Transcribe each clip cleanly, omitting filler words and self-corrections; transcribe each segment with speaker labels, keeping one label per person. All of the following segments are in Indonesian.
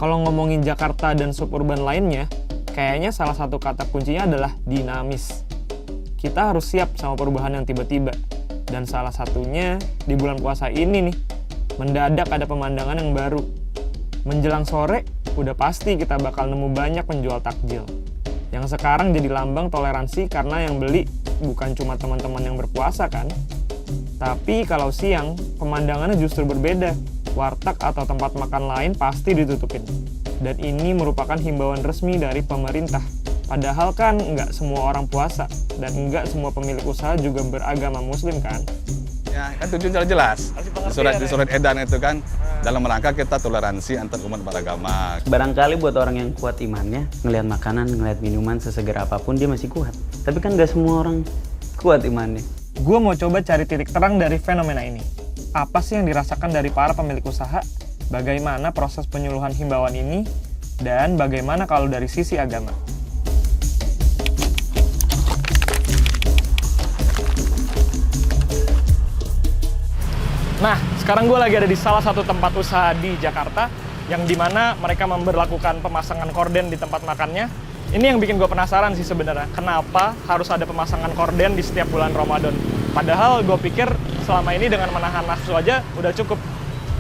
Speaker 1: Kalau ngomongin Jakarta dan suburban lainnya, kayaknya salah satu kata kuncinya adalah dinamis. Kita harus siap sama perubahan yang tiba-tiba. Dan salah satunya di bulan puasa ini nih, mendadak ada pemandangan yang baru. Menjelang sore, udah pasti kita bakal nemu banyak penjual takjil. Yang sekarang jadi lambang toleransi karena yang beli bukan cuma teman-teman yang berpuasa kan. Tapi kalau siang, pemandangannya justru berbeda. Warteg atau tempat makan lain pasti ditutupin. Dan ini merupakan himbauan resmi dari pemerintah. Padahal kan nggak semua orang puasa, dan nggak semua pemilik usaha juga beragama muslim kan?
Speaker 2: Ya, kan tujuannya jelas. Di surat edaran itu kan, dalam rangka kita toleransi antar umat beragama.
Speaker 3: Barangkali buat orang yang kuat imannya, ngelihat makanan, ngelihat minuman sesegar apapun dia masih kuat. Tapi kan nggak semua orang kuat imannya.
Speaker 1: Gue mau coba cari titik terang dari fenomena ini. Apa sih yang dirasakan dari para pemilik usaha? Bagaimana proses penyuluhan himbauan ini? Dan bagaimana kalau dari sisi agama? Nah, sekarang gue lagi ada di salah satu tempat usaha di Jakarta yang dimana mereka memberlakukan pemasangan korden di tempat makannya. Ini yang bikin gue penasaran sih sebenarnya, kenapa harus ada pemasangan korden di setiap bulan Ramadan. Padahal gue pikir selama ini dengan menahan nafsu aja udah cukup.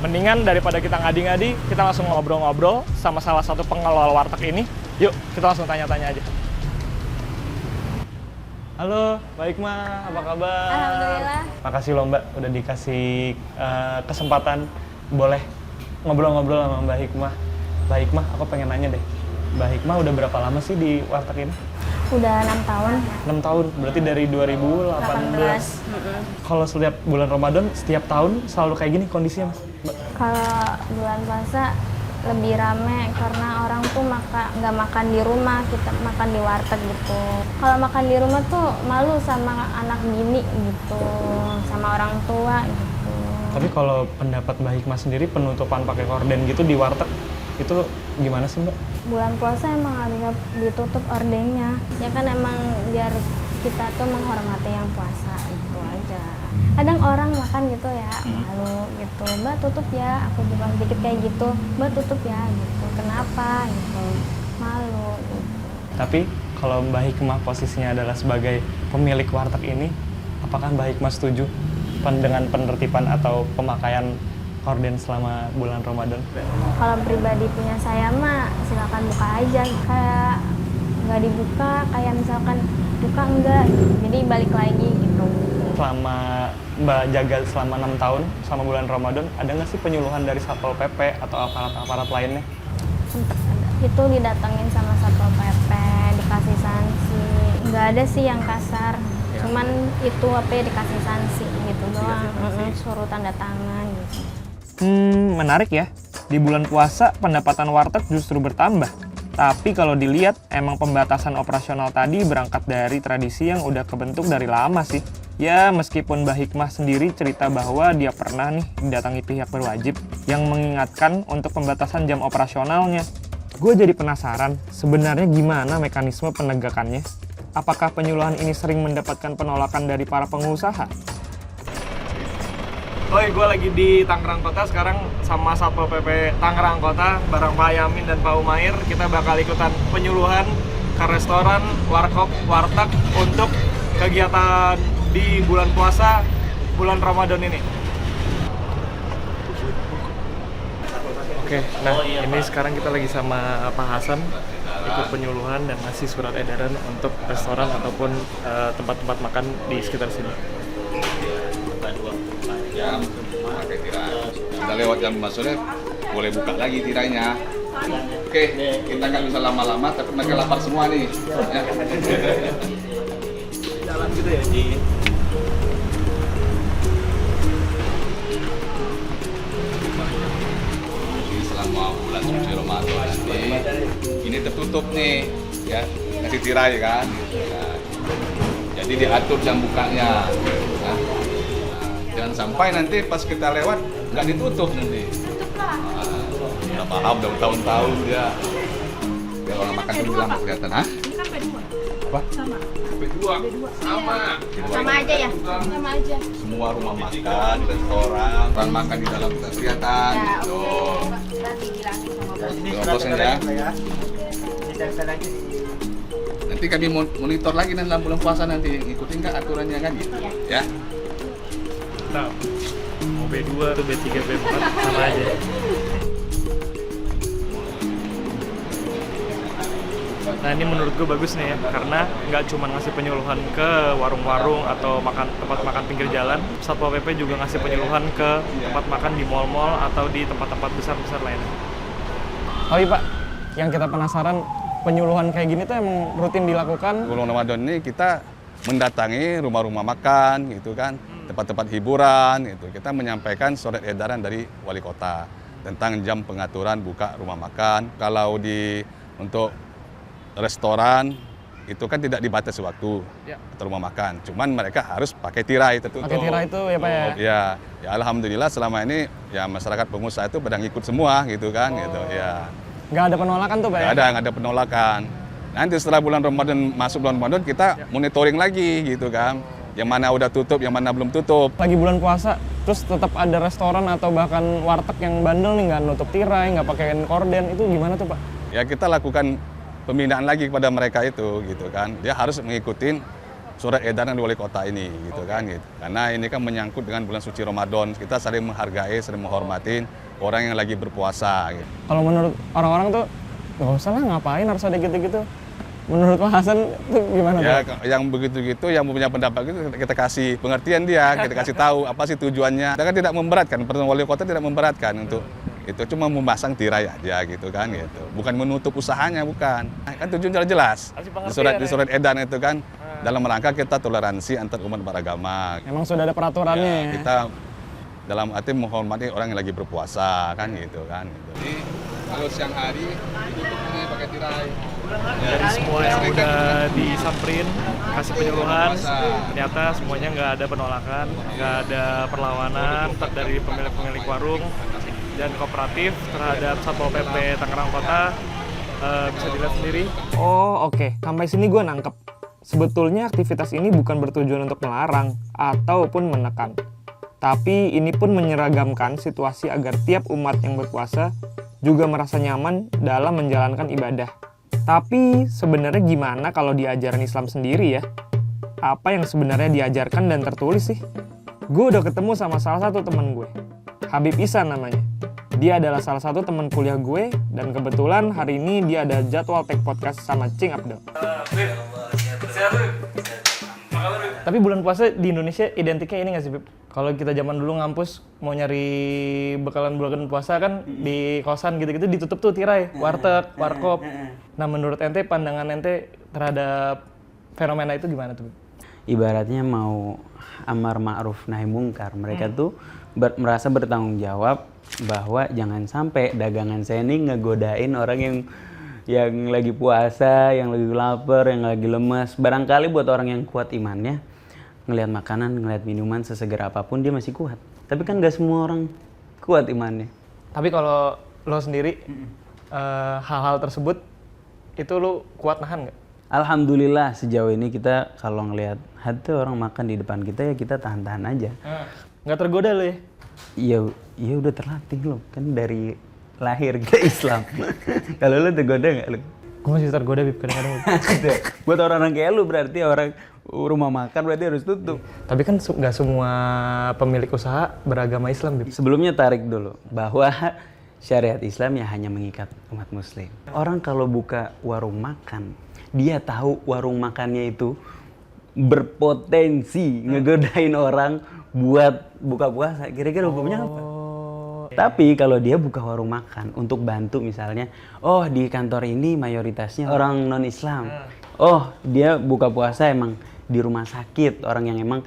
Speaker 1: Mendingan daripada kita ngadi-ngadi, kita langsung ngobrol-ngobrol sama salah satu pengelola warteg ini. Yuk, kita langsung tanya-tanya aja. Halo, Mbak Hikmah, apa kabar?
Speaker 4: Alhamdulillah.
Speaker 1: Makasih loh Mbak, udah dikasih kesempatan boleh ngobrol-ngobrol sama Mbak Hikmah. Mbak Hikmah, aku pengen nanya deh. Mbak Hikmah udah berapa lama sih di warteg ini?
Speaker 4: Udah 6 tahun.
Speaker 1: 6 tahun, berarti dari 2018. Kalau setiap bulan Ramadan, setiap tahun selalu kayak gini kondisinya, Mbak?
Speaker 4: Kalau bulan puasa lebih rame karena orang tuh nggak makan di rumah, kita makan di warteg gitu. Kalau makan di rumah tuh malu sama anak bini gitu, sama orang tua gitu.
Speaker 1: Tapi kalau pendapat Mbak Hikmah sendiri, penutupan pakai korden gitu di warteg, itu gimana sih Mbak?
Speaker 4: Bulan puasa emang harus ditutup ordennya. Ya kan emang biar kita tuh menghormati yang puasa, itu aja. Kadang orang makan gitu ya, malu gitu. Mbak tutup ya, aku juga dikit kayak gitu. Mbak tutup ya gitu. Kenapa gitu? Malu gitu.
Speaker 1: Tapi kalau Mbak Hikmah posisinya adalah sebagai pemilik warteg ini, apakah Mbak Hikmah setuju dengan penertiban atau pemakaian korden selama bulan Ramadan?
Speaker 4: Kalau pribadi punya saya mah silakan buka aja. Kayak nggak dibuka, kayak misalkan buka enggak, jadi balik lagi gitu.
Speaker 1: Selama Mbak jaga selama 6 tahun sama bulan Ramadan, ada nggak sih penyuluhan dari Satpol PP atau aparat-aparat lainnya?
Speaker 4: Sempet ada. Itu didatengin sama Satpol PP, dikasih sanksi. Nggak ada sih yang kasar, cuman itu dikasih sanksi gitu doang. Suruh tanda tangan gitu.
Speaker 1: Menarik ya. Di bulan puasa, pendapatan warteg justru bertambah. Tapi kalau dilihat, emang pembatasan operasional tadi berangkat dari tradisi yang udah kebentuk dari lama sih. Ya, meskipun Mbak Hikmah sendiri cerita bahwa dia pernah nih didatangi pihak berwajib yang mengingatkan untuk pembatasan jam operasionalnya. Gue jadi penasaran, sebenarnya gimana mekanisme penegakannya? Apakah penyuluhan ini sering mendapatkan penolakan dari para pengusaha? Oi, gue lagi di Tangerang Kota sekarang sama Satpol PP Tangerang Kota bareng Pak Yamin dan Pak Umair. Kita bakal ikutan penyuluhan ke restoran, warkop, warteg untuk kegiatan di bulan puasa, bulan Ramadan ini. Oke, nah ini sekarang kita lagi sama Pak Hasan ikut penyuluhan dan ngasih surat edaran untuk restoran ataupun tempat-tempat makan di sekitar sini.
Speaker 2: Jam pakai tirai. Sudah lewat jam masuknya, boleh buka lagi tirainya. Oke, kita nggak bisa lama-lama, tapi mereka lapar semua nih. Ya.
Speaker 1: Jalan gitu ya, Ji.
Speaker 2: Jadi selama bulan suci Ramadan nanti, ini tertutup nih, ya, ngasih tirai kan. Nah, jadi diatur jam bukanya. Nah, jangan sampai nanti pas kita lewat nggak ditutup nanti. Udah paham, udah tahun-tahun ya. Biar orang makan dulu lama kelihatan, hah?
Speaker 5: Ini kan P2.
Speaker 2: Apa?
Speaker 5: Sama.
Speaker 2: P2. Sama.
Speaker 5: Sama aja ya? Sama aja.
Speaker 2: Semua rumah makan, restoran, orang makan di dalam kita kelihatan.
Speaker 5: Ya,
Speaker 2: gitu.
Speaker 5: oke. Nanti bilangin sama bos.
Speaker 2: bosan ya. Nanti kami monitor lagi nanti dalam bulan puasa nanti, ikutin nggak aturannya kan gitu ya.
Speaker 1: Nah, mau B2 atau B3, B4 sama aja. Nah ini menurut gue bagus nih ya, karena nggak cuma ngasih penyuluhan ke warung-warung atau tempat makan pinggir jalan, Satpol PP juga ngasih penyuluhan ke tempat makan di mal-mal atau di tempat-tempat besar-besar lainnya. Oh iya Pak, yang kita penasaran, penyuluhan kayak gini tuh emang rutin dilakukan?
Speaker 2: Bulan Ramadan ini kita mendatangi rumah-rumah makan gitu kan, tempat-tempat hiburan gitu. Kita menyampaikan surat edaran dari wali kota tentang jam pengaturan buka rumah makan. Kalau untuk restoran itu kan tidak dibatasi waktu atau rumah makan, cuman mereka harus pakai tirai tertutup.
Speaker 1: Pakai tirai itu ya Pak ya?
Speaker 2: Ya alhamdulillah selama ini ya masyarakat pengusaha itu pada ngikut semua gitu kan gitu ya.
Speaker 1: Nggak ada penolakan tuh Pak ya?
Speaker 2: Nggak ada penolakan. Nanti setelah bulan Ramadan, masuk bulan Ramadan kita monitoring lagi gitu kan, yang mana udah tutup, yang mana belum tutup.
Speaker 1: Lagi bulan puasa, terus tetap ada restoran atau bahkan warteg yang bandel nih, nggak nutup tirai, nggak pakein korden, itu gimana tuh Pak?
Speaker 2: Ya kita lakukan pembinaan lagi kepada mereka itu gitu kan, dia harus mengikuti surat edaran dari wali kota ini gitu kan gitu. Karena ini kan menyangkut dengan bulan suci Ramadan, kita saling menghargai, saling menghormatin orang yang lagi berpuasa gitu.
Speaker 1: Kalau menurut orang-orang tuh nggak usah lah, ngapain harus ada gitu-gitu. Menurut Pak Hasan tuh gimana
Speaker 2: Ya
Speaker 1: tuh?
Speaker 2: yang begitu-gitu, yang punya pendapat itu kita kasih pengertian dia, kita kasih tahu apa sih tujuannya. Kita kan tidak memberatkan, pertemuan wali kota tidak memberatkan untuk itu, cuma memasang tirai aja gitu kan gitu. Bukan menutup usahanya, bukan. Kan tujuannya jelas. Di surat edaran itu kan dalam rangka kita toleransi antar umat beragama.
Speaker 1: Emang sudah ada peraturannya ya?
Speaker 2: Kita dalam arti menghormati orang yang lagi berpuasa kan gitu kan. Jadi kalau siang hari ditutup ini pakai tirai.
Speaker 1: Dari semua yang udah disamperin, kasih penyuluhan, ternyata semuanya nggak ada penolakan, nggak ada perlawanan dari pemilik-pemilik warung dan kooperatif terhadap Satpol PP Tangerang Kota. Bisa dilihat sendiri. Oh oke, sampai sini gue nangkep. Sebetulnya aktivitas ini bukan bertujuan untuk melarang ataupun menekan, tapi ini pun menyeragamkan situasi agar tiap umat yang berpuasa juga merasa nyaman dalam menjalankan ibadah. Tapi sebenarnya gimana kalau di ajaran Islam sendiri ya? Apa yang sebenarnya diajarkan dan tertulis sih? Gue udah ketemu sama salah satu teman gue, Habib Ihsan namanya. Dia adalah salah satu teman kuliah gue, dan kebetulan hari ini dia ada jadwal take podcast sama Cing Abdul. Tapi bulan puasa di Indonesia identiknya ini nggak sih, Bib? Kalau kita zaman dulu ngampus mau nyari bekalan bulan puasa kan di kosan gitu-gitu ditutup tuh tirai, warteg, warkop. Nah menurut ente, pandangan ente terhadap fenomena itu gimana tuh, Bib?
Speaker 3: Ibaratnya mau amar ma'ruf nahi mungkar, mereka tuh merasa bertanggung jawab bahwa jangan sampai dagangan saya ini ngegodain orang yang lagi puasa, yang lagi lapar, yang lagi lemas. Barangkali buat orang yang kuat imannya, ngelihat makanan, ngelihat minuman sesegar apapun dia masih kuat. Tapi kan gak semua orang kuat imannya.
Speaker 1: Tapi kalau lo sendiri, hal-hal tersebut, itu lo kuat nahan nggak?
Speaker 3: Alhamdulillah sejauh ini kita kalau ngelihat hati orang makan di depan kita ya kita tahan-tahan aja.
Speaker 1: Nggak tergoda lo ya?
Speaker 3: Iya udah terlatih lo, kan dari lahir kita Islam. Kalau lo tergoda nggak lo?
Speaker 1: Gue masih tergoda, Bib, kadang-kadang.
Speaker 3: Buat orang-orang kayak lu berarti orang rumah makan berarti harus tutup.
Speaker 1: Tapi kan nggak semua pemilik usaha beragama Islam, Bib.
Speaker 3: Sebelumnya tarik dulu bahwa syariat Islam ya hanya mengikat umat muslim. Orang kalau buka warung makan, dia tahu warung makannya itu berpotensi ngegodain orang buat buka puasa. Kira-kira hukumnya apa? Tapi kalau dia buka warung makan untuk bantu misalnya, oh di kantor ini mayoritasnya orang non-Islam. Oh dia buka puasa emang di rumah sakit, orang yang emang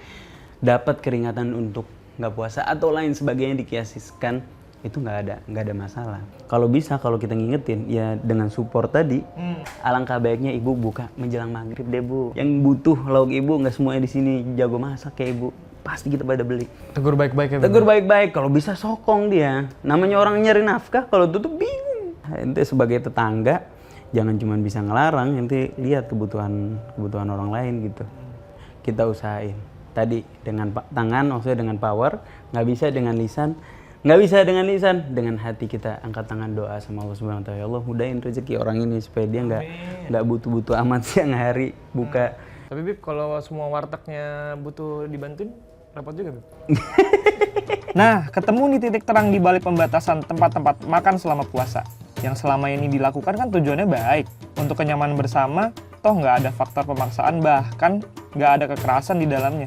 Speaker 3: dapat keringatan untuk nggak puasa atau lain sebagainya dikiasiskan, itu nggak ada masalah. Kalau bisa, kalau kita ngingetin ya dengan support tadi, alangkah baiknya ibu buka menjelang maghrib deh bu. Yang butuh lauk ibu nggak semuanya di sini jago masak kayak ibu. Pasti kita pada beli.
Speaker 1: Tegur baik-baik ya, Bib?
Speaker 3: Tegur baik-baik, kalau bisa sokong dia. Namanya orang nyari nafkah, kalau tutup bingung. Ente sebagai tetangga, jangan cuma bisa ngelarang, ente lihat kebutuhan orang lain gitu. Kita usahain. Tadi dengan tangan, maksudnya dengan power, nggak bisa dengan lisan, Nggak bisa dengan lisan, dengan hati kita angkat tangan doa sama Allah Subhanahu wa taala. Ya Allah, mudahin rezeki orang ini supaya dia nggak butuh-butuh amat siang hari buka.
Speaker 1: Tapi Bib, kalau semua wartegnya butuh dibantuin, repot juga Bib. Nah, ketemu nih titik terang di balik pembatasan tempat-tempat makan selama puasa. Yang selama ini dilakukan kan tujuannya baik, untuk kenyamanan bersama, toh nggak ada faktor pemaksaan, bahkan nggak ada kekerasan di dalamnya.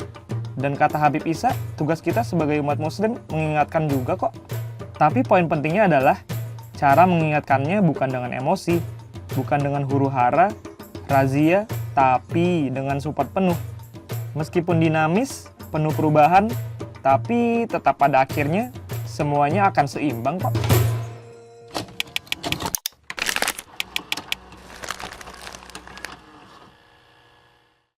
Speaker 1: Dan kata Habib Isa, tugas kita sebagai umat muslim mengingatkan juga kok. Tapi poin pentingnya adalah cara mengingatkannya bukan dengan emosi, bukan dengan huru-hara, razia, tapi dengan support penuh. Meskipun dinamis, penuh perubahan, tapi tetap pada akhirnya semuanya akan seimbang kok.